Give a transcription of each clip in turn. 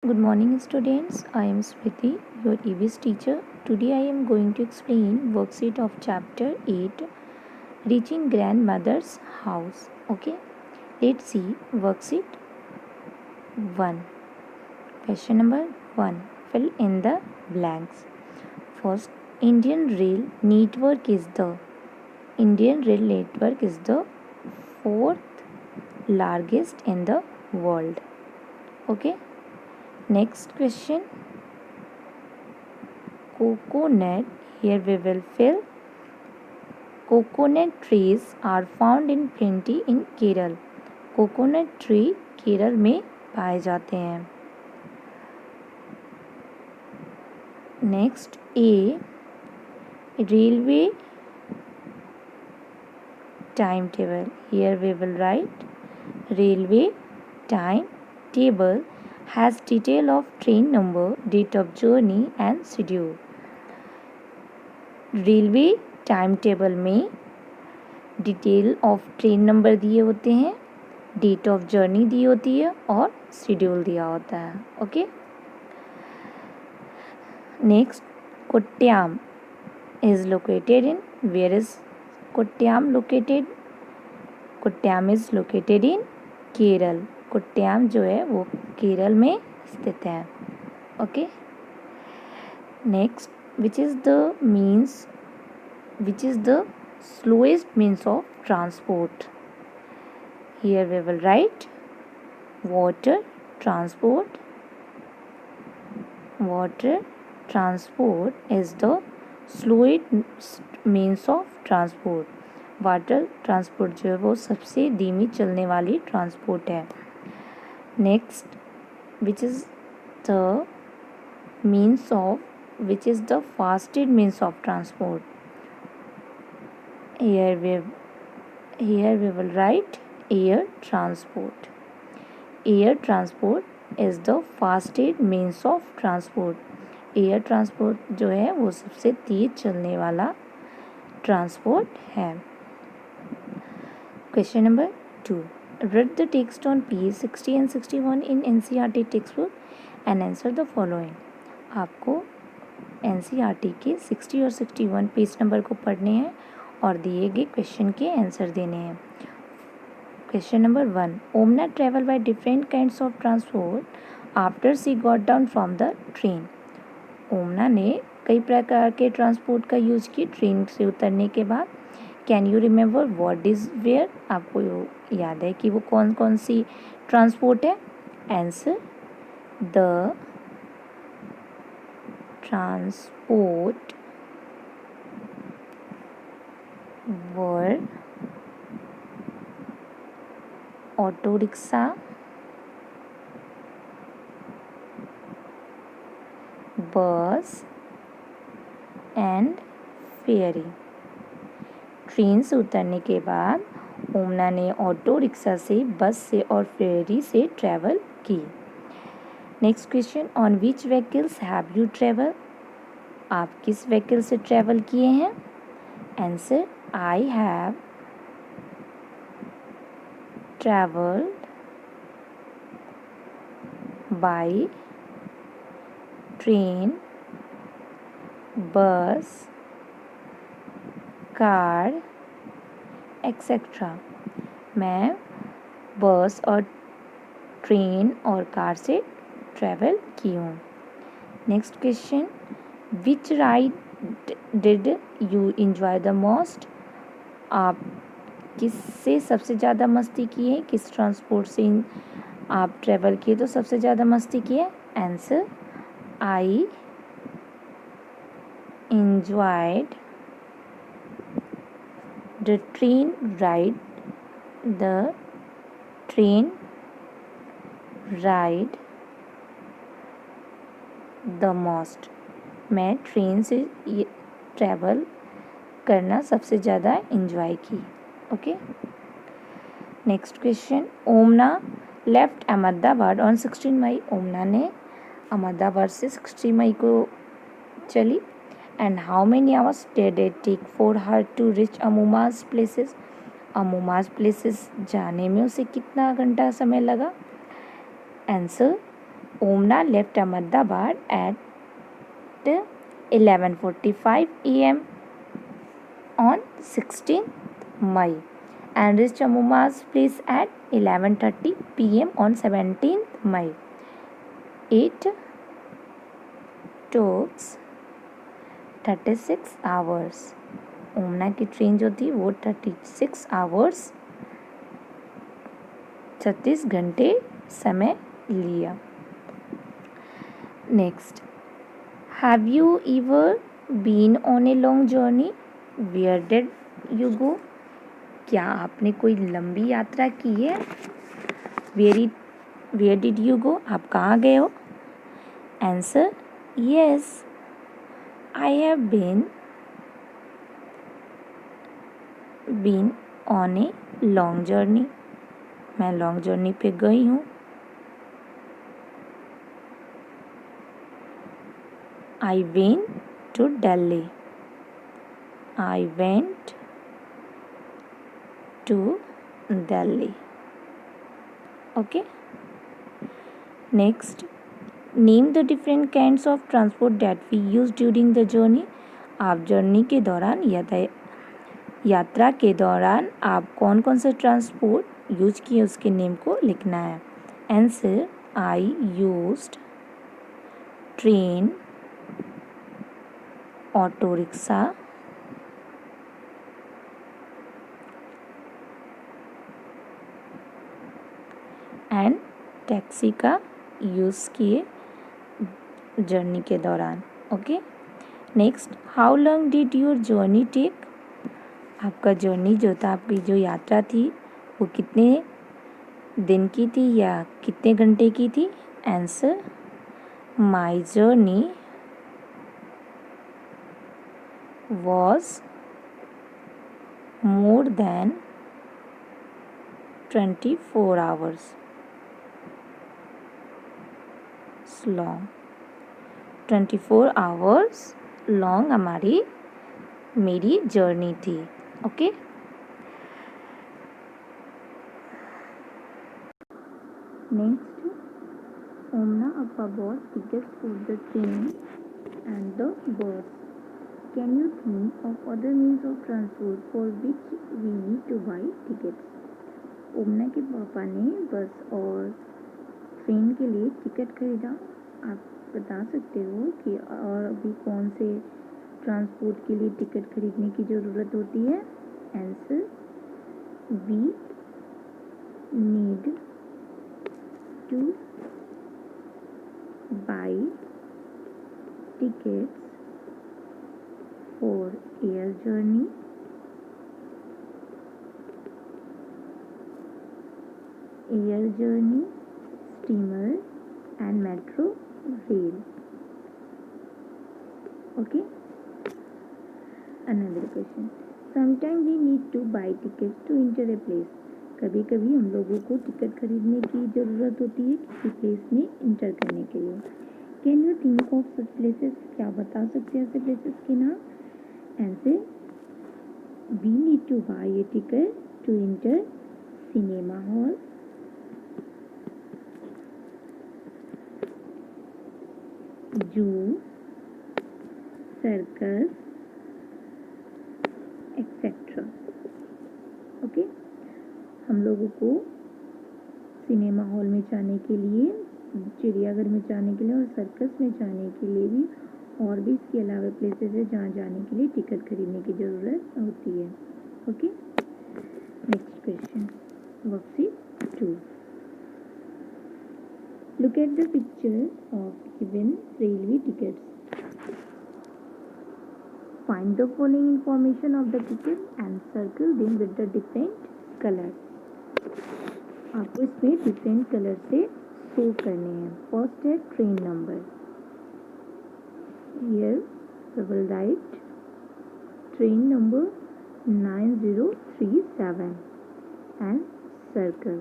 Good morning, students. I am Smriti, your EVS teacher. Today, I am going to explain worksheet of chapter 8, Reaching Grandmother's House. Okay, let's see worksheet 1. Question number 1. Fill in the blanks. First, Indian Rail Network is the fourth largest in the world. Okay. Next question. Coconut. Here we will fill. Coconut trees are found in plenty in Kerala. Coconut tree Kerala में पाए जाते हैं. Next a railway time table. Here we will write railway time table has detail of train number, date of journey and schedule. Railway time table में detail of train number दिए होते हैं, date of journey दी होती है और schedule दिया होता है. Okay. Next Kottayam is located in. Where is Kottayam located? Kottayam is located in Kerala. Kottayam जो है वो केरल में स्थित है. Okay. Next which is the slowest means of transport? Here we will write water transport. Water transport is the slowest means of transport. Water transport जो है वो सबसे धीमी चलने वाली ट्रांसपोर्ट है. Next which is the fastest means of transport? Here we will write air transport. Air transport is the fastest means of transport. Air transport जो है वो सबसे तेज चलने वाला ट्रांसपोर्ट है. Question number 2. Read the text on page 60 and 61 in NCERT textbook and answer the following. आपको NCERT के 60 और 61 पेज नंबर को पढ़ने हैं और दिए गए क्वेश्चन के आंसर देने हैं. Question number 1. Omana travel by different kinds of transport after she got down from the train. Omana ने कई प्रकार के ट्रांसपोर्ट का यूज की ट्रेन से उतरने के बाद. Can you remember what is where? आपको याद है कि वो कौन कौन सी ट्रांसपोर्ट है? Answer the transport were auto rickshaw, bus and ferry. Train से उतरने के बाद ओमना ने ऑटो रिक्शा से, बस से और फेरी से ट्रैवल की. Next question. On which vehicles have you travel? आप किस व्हीकल से ट्रैवल किए हैं? Answer I have travelled by train, बस, कार एक्सेट्रा. मैं बस और ट्रेन और कार से ट्रैवल की हूँ. Next question. Which ride did you enjoy the most? आप किससे सबसे ज़्यादा मस्ती की है? किस ट्रांसपोर्ट से आप ट्रैवल किए तो सबसे ज़्यादा मस्ती की है? Answer I enjoyed the train ride the most. मैं ट्रेन से ट्रैवल करना सबसे ज़्यादा इंजॉय की. Okay. Next question. ओमना left Ahmedabad on 16 मई. ओमना ने अहमदाबाद से 16 मई को चली. And how many hours did it take for her to reach Amuma's places? अमूमा's places जाने में उसे कितना घंटा समय लगा? Answer Omna left Ahmedabad at 11:45 a.m. on 16th May and reached Ammuma's place at 11:30 p.m. on 17th May. It took 36 hours. ओमना की train जो थी वो 36 आवर्स 36 घंटे समय लिया. Next, have you ever been on a long journey? Where did you go? क्या आपने कोई लंबी यात्रा की है? Where did you go? आप कहाँ गए हो? Answer, yes, I have been on a long journey. मैं लॉन्ग जर्नी पे गई हूँ. I went to Delhi. I went to Delhi. Okay. Next, name the different kinds of transport that we use during the journey. आप journey के दौरान यात्रा के दौरान आप कौन कौन से ट्रांसपोर्ट यूज किए उसके नेम को लिखना है. Answer, I used train, auto rickshaw, and taxi का यूज़ किए जर्नी के दौरान. Okay. Next, how long did your journey take? आपका जर्नी जो था, आपकी जो यात्रा थी वो कितने दिन की थी या कितने घंटे की थी? Answer, my journey was more than 24 hours long. 24 hours long मेरी जर्नी थी. Okay. Next, ओमना Appa boss tickets for the train and the bus. Can you think of other means of transport for which we need to buy tickets? ओमना के पापा ने बस और train के लिए ticket खरीदा. आप बता सकते हो कि और अभी कौन से ट्रांसपोर्ट के लिए टिकट खरीदने की ज़रूरत होती है? Answer, we need to buy tickets for air journey, steamer and metro rail. Okay. Another question. Sometimes we need to buy tickets to enter a place. कभी कभी हम लोगों को टिकट खरीदने की ज़रूरत होती है किसी प्लेस में इंटर करने के लिए. Can you think of such places? क्या बता सकते हैं ऐसे प्लेसेस के नाम? Answer, we need to buy a ticket to enter cinema hall, zoo, circus etcetera. Okay. हम लोगों को सिनेमा हॉल में जाने के लिए, चिड़ियाघर में जाने के लिए और सर्कस में जाने के लिए भी और भी इसके अलावा प्लेसेस है जहाँ जाने के लिए टिकट खरीदने की ज़रूरत होती है. Okay. Next question, worksheet 2. Look at the picture of given railway tickets. Find the following information of the ticket and circle them with the different colour. आपको इसमें डिफरेंट कलर से शो करने हैं. फर्स्ट है train number. Here we will write train number 9037 and circle.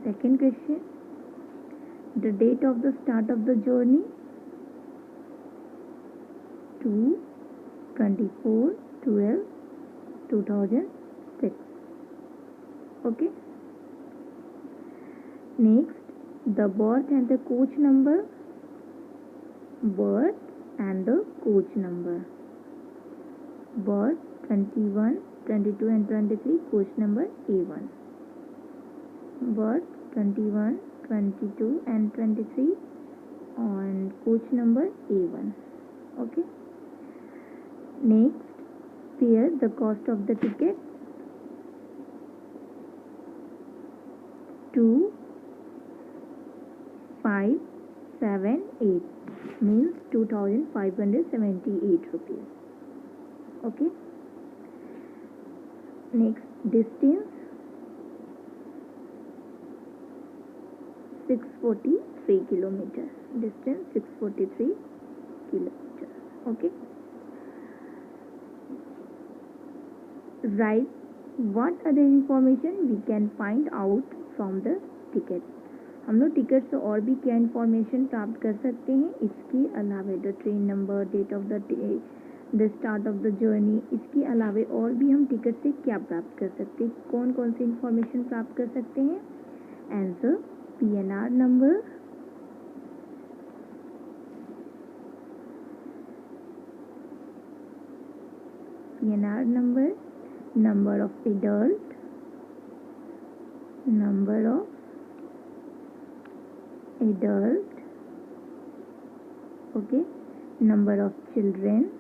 Second question, the date of the start of the journey, 2/24/12/2006. Okay. Next, the berth and the coach number. Berth and the coach number. Berth 21, 22 and 23, coach number A1. Berth 21, 22 and 23 on coach number A1. Okay. Next, here the cost of the ticket 2, 5, 7, 8 means 2,578 rupees. Okay. Next, distance 643 kilometers. Distance 643 kilometers. Okay. Write what other information we can find out from the ticket. हम लोग ticket से और भी क्या information प्राप्त कर सकते हैं इसके अलावा the train number, date of the start of the journey, इसके अलावा और भी हम टिकट से क्या प्राप्त कर सकते हैं, कौन कौन सी इन्फॉर्मेशन प्राप्त कर सकते हैं. Answer PNR number, PNR number, number of adult, okay, number of children,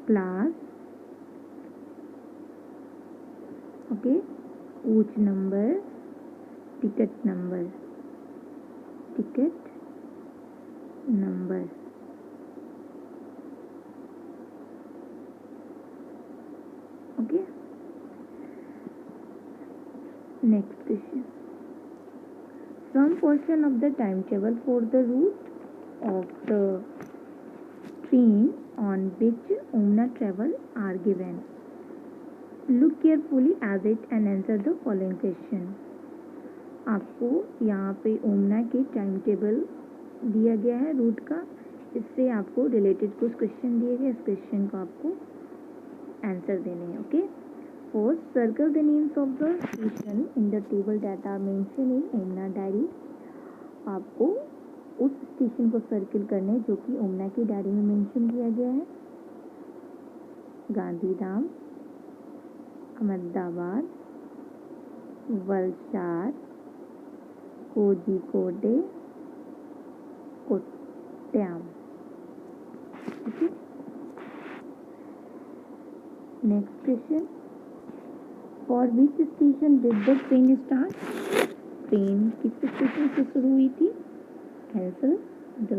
class, okay, coach number, ticket number, okay. Next question. Some portion of the timetable for the route of the train on which Omna travel are given. Look carefully at it and answer the following question. आपको यहाँ पे ओमना के time table दिया गया है root का, इससे आपको रिलेटेड कुछ क्वेश्चन दिए गए, इस क्वेश्चन को आपको आंसर देने हैं. Okay. First, circle the names of the station in the table that are mention in Omana diary. आपको उस स्टेशन को सर्किल करना है जो कि ओमना की डायरी में मेंशन किया गया है. Gandhidham, Ahmedabad, Valsad, Kozhikode, Kottayam. Okay. Next question. For which station did the train start. Train किस स्टेशन से शुरू हुई थी. Answer the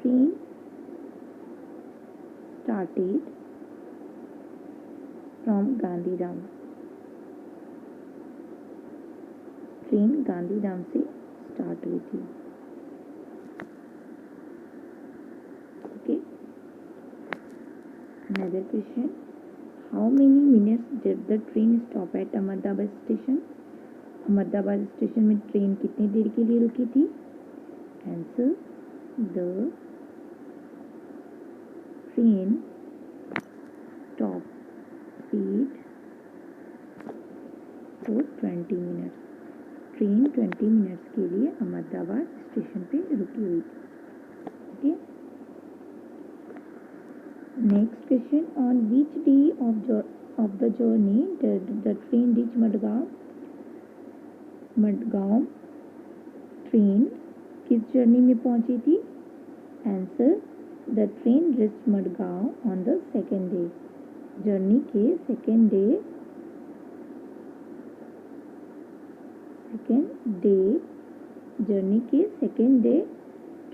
train started from Gandhidham. Train Gandhidham से स्टार्ट हुई थी. Okay. Another question. How many minutes did the train stop at Ahmedabad station. Ahmedabad station में train कितनी देर के लिए रुकी थी. Answer the train stop speed for 20 minutes. Train 20 minutes के लिए अहमदाबाद स्टेशन पे रुकी हुई थी. Okay. Next question. On which day of the journey did the train reach Madgaon. Madgaon train किस जर्नी में पहुंची थी. Answer the train reach Madgaon on the second day. Journey के सेकेंड डे जर्नी के सेकेंड डे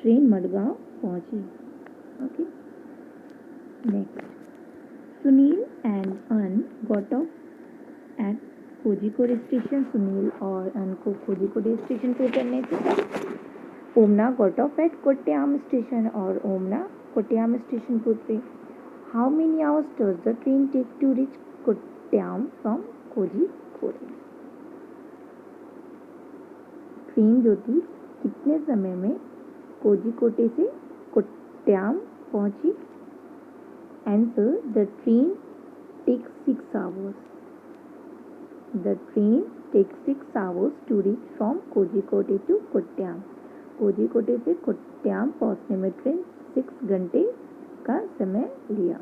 ट्रेन मडगांव पहुंची. ओके. नेक्स्ट. सुनील एंड अन got off at Kozhikode station. Sunil और अन को कोझिकोड स्टेशन पे उतरने थे. ओमना got off at Kottayam station और ओमना कोट्टायम स्टेशन पे उतरे. How many hours does the train take to reach Kottayam from Kozhikode. Train जो थी कितने समय में कोझिकोड से कोट्टायम पहुंची? Answer, the train takes 6 hours. The train takes 6 hours to reach from Kozhikode to Kottayam. Kozhikode से कोट्टायम पहुंचने में ट्रेन 6 घंटे का समय लिया.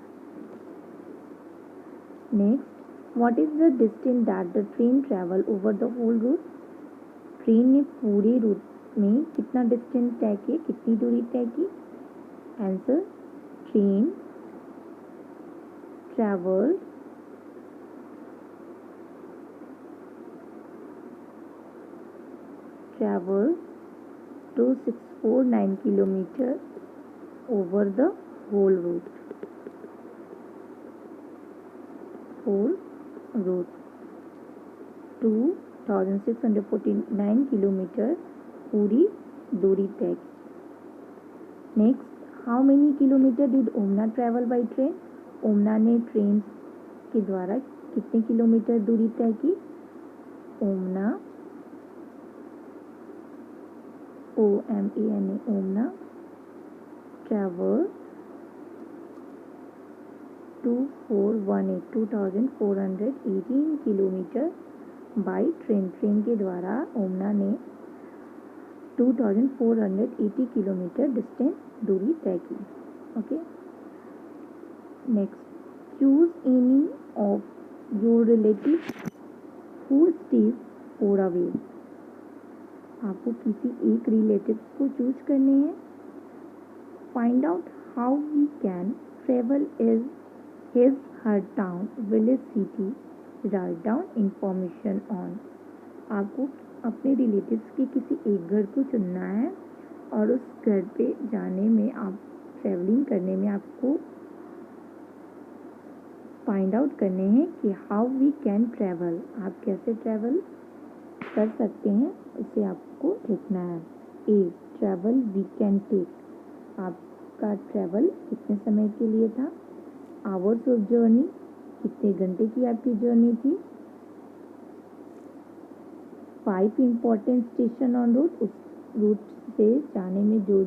Next, what is the distance that the train travel over the whole route? Train ने पूरे रूट में कितना डिस्टेंस तय किया, कितनी दूरी तय की? Answer, train travelled 2649 kilometer over the whole route. 2649 kilometre पूरी दूरी तय की. Next, how many kilometre did Omana travel by train? Omana ने ट्रेन के द्वारा कितने किलोमीटर दूरी तय की? Omana OMANA Omana travel 2418 kilometre by train. Train के द्वारा ओमना ने 2480 किलोमीटर डिस्टेंस दूरी तय की. Okay. Next, choose any of your relative who stays far away. आपको किसी एक रिलेटिव को चूज करने हैं. Find out how we can travel is his, her town, village, city. Write down information on. आपको अपने रिलेटिव्स के किसी एक घर को चुनना है और उस घर पे जाने में, आप ट्रैवलिंग करने में आपको फाइंड आउट करने हैं कि हाउ वी कैन ट्रैवल, आप कैसे ट्रैवल कर सकते हैं, इसे आपको लिखना है. ए, ट्रैवल वी कैन टेक. आपका ट्रैवल कितने समय के लिए था? आवर्स ऑफ जर्नी, कितने घंटे की आपकी जर्नी थी? 5 इम्पॉर्टेंट स्टेशन ऑन रूट. उस रूट से जाने में जो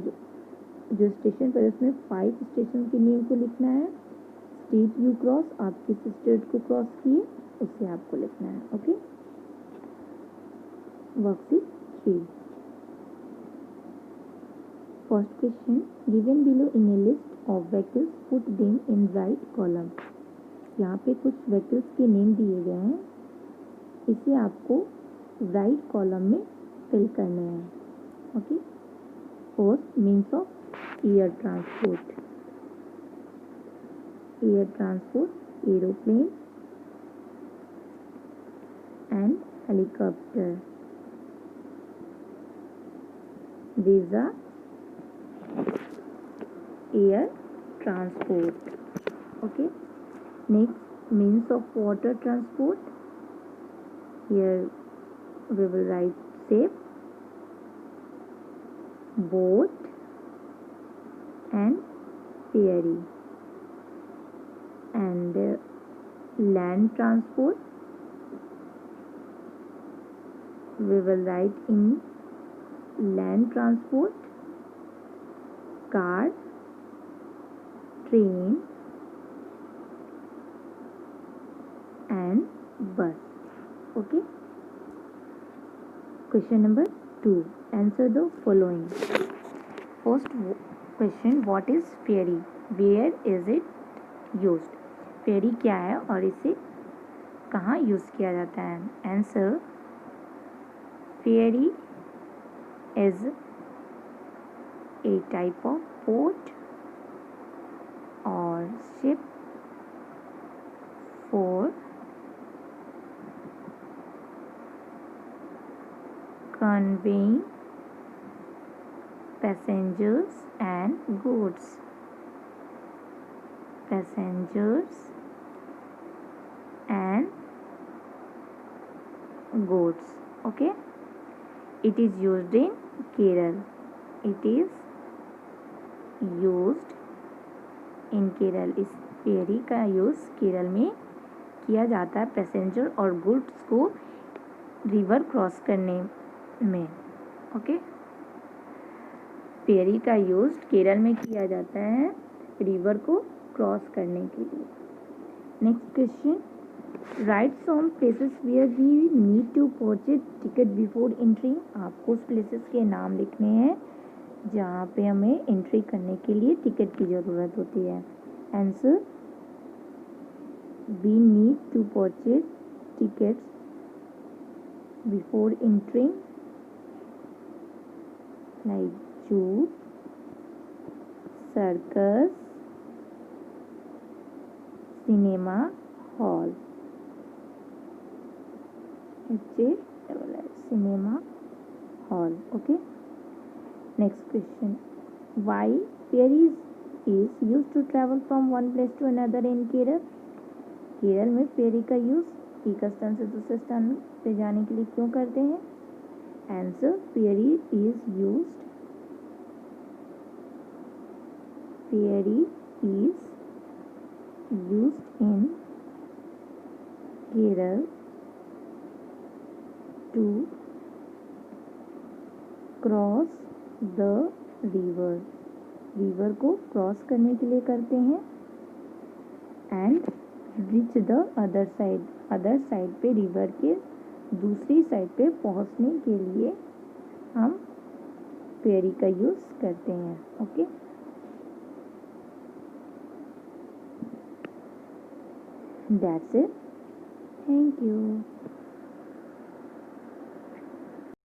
स्टेशन पर, उसमें 5 स्टेशन के नेम को लिखना है. स्टेट यू क्रॉस, आप किस स्टेट को क्रॉस किए, उसे आपको लिखना है. Okay. Worksheet 3. First question, given below in A list of vehicles, put them in right column. यहाँ पे कुछ व्हीकल्स के नेम दिए गए हैं, इसे आपको राइट कॉलम में फिल करना है. Okay. First, means of air transport. Air transport, aeroplane and helicopter. These are air transport. Okay. Next, means of water transport. Here we will write ship, boat and ferry. And land transport, we will write in land transport, car, train and bus. Okay. Question number 2. Answer the following. First question, what is ferry? Where is it used? ferry क्या है और इसे कहाँ use किया जाता है? Answer, ferry is a type of boat or ship for conveying passengers and goods. Passengers and goods. Okay. It is used in Kerala. It is used in Kerala. इस फेरी का यूज़ केरल में किया जाता है पैसेंजर और गुड्स को river cross करने में. ओके. फेरी का यूज केरल में किया जाता है रिवर को क्रॉस करने के लिए। Next question, write some places where we need to purchase ticket before entry. आपको उस प्लेसेस के नाम लिखने हैं जहाँ पे हमें एंट्री करने के लिए टिकट की ज़रूरत होती है। Answer, we need to purchase tickets before entering like zoo, circus, cinema hall. Cinema hall. Okay, next question, why ferry is use to travel from one place to another in Kerala. Kerala में ferry का use एक स्थान से दूसरे स्थान पे जाने के लिए क्यों करते हैं? Answer, ferry is used in Kerala to cross the river. River को क्रॉस करने के लिए करते हैं and reach the other side पे, रिवर के दूसरी साइड पे पहुंचने के लिए हम फेरी का यूज करते हैं। Okay, that's it, thank you.